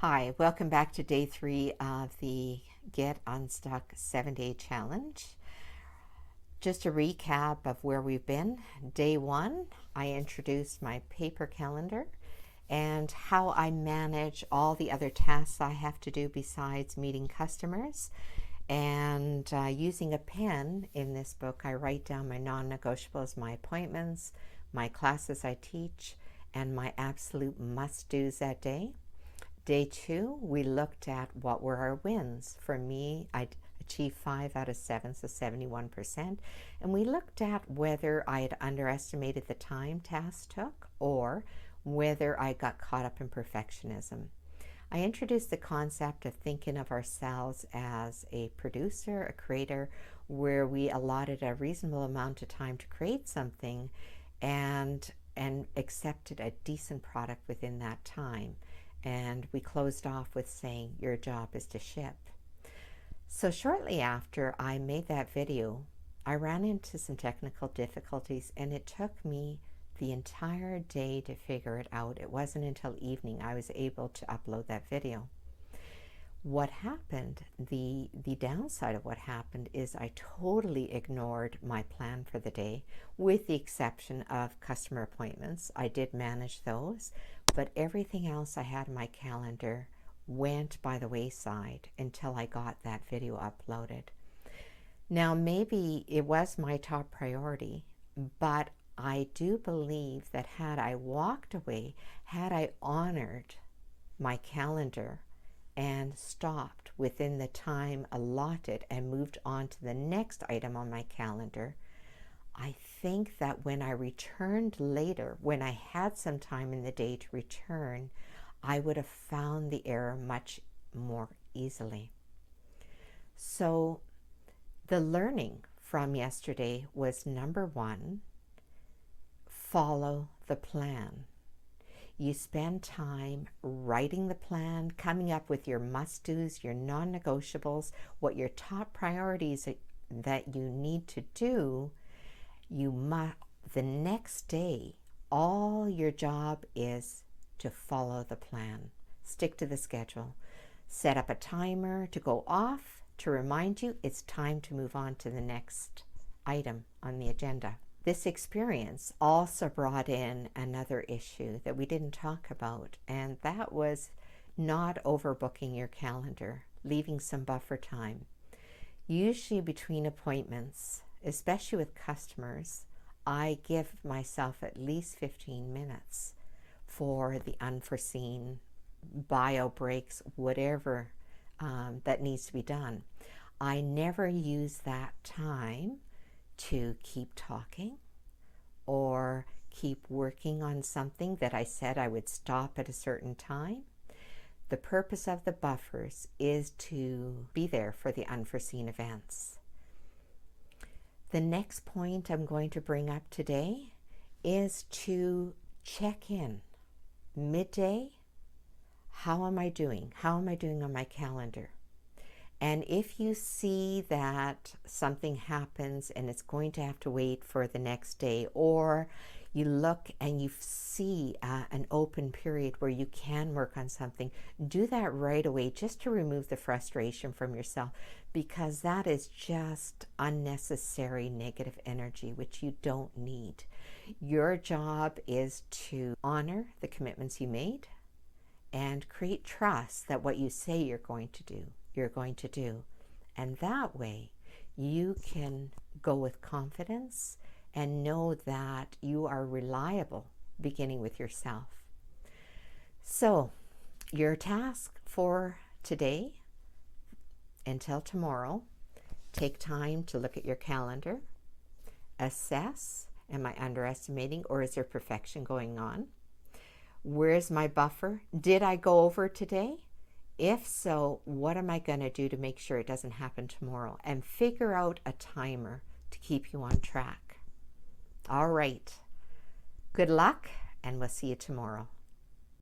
Hi, welcome back to day 3 of the Get Unstuck 7-day challenge. Just a recap of where we've been. Day 1, I introduced my paper calendar and how I manage all the other tasks I have to do besides meeting customers. And using a pen in this book, I write down my non-negotiables, my appointments, my classes I teach, and my absolute must-dos that day. Day 2, we looked at what were our wins. For me, I achieved 5 out of 7, so 71%. And we looked at whether I had underestimated the time tasks took or whether I got caught up in perfectionism. I introduced the concept of thinking of ourselves as a producer, a creator, where we allotted a reasonable amount of time to create something and accepted a decent product within that time. And we closed off with saying your job is to ship. So shortly after I made that video, I ran into some technical difficulties and it took me the entire day to figure it out. It wasn't until evening I was able to upload that video. What happened, the downside of what happened is I totally ignored my plan for the day, with the exception of customer appointments. I did manage those, but everything else I had in my calendar went by the wayside until I got that video uploaded. Now, maybe it was my top priority, but I do believe that had I walked away, had I honored my calendar and stopped within the time allotted and moved on to the next item on my calendar, I think that when I returned later, when I had some time in the day to return, I would have found the error much more easily. So the learning from yesterday was, number 1, follow the plan. You spend time writing the plan, coming up with your must-dos, your non-negotiables, what your top priorities that you need to do. The next day, all your job is to follow the plan. Stick to the schedule. Set up a timer to go off to remind you it's time to move on to the next item on the agenda. This experience also brought in another issue that we didn't talk about, and that was not overbooking your calendar, leaving some buffer time. Usually between appointments, especially with customers, I give myself at least 15 minutes for the unforeseen bio breaks, whatever that needs to be done. I never use that time to keep talking or keep working on something that I said I would stop at a certain time. The purpose of the buffers is to be there for the unforeseen events. The next point I'm going to bring up today is to check in. Midday, how am I doing? How am I doing on my calendar? And if you see that something happens and it's going to have to wait for the next day, or you look and you see an open period where you can work on something, do that right away just to remove the frustration from yourself, because that is just unnecessary negative energy, which you don't need. Your job is to honor the commitments you made and create trust that what you say you're going to do, you're going to do. And that way you can go with confidence and know that you are reliable, beginning with yourself. So your task for today until tomorrow, take time to look at your calendar, assess, am I underestimating or is there perfection going on? Where's my buffer? Did I go over today? If so, what am I going to do to make sure it doesn't happen tomorrow? And figure out a timer to keep you on track. All right. Good luck, and we'll see you tomorrow.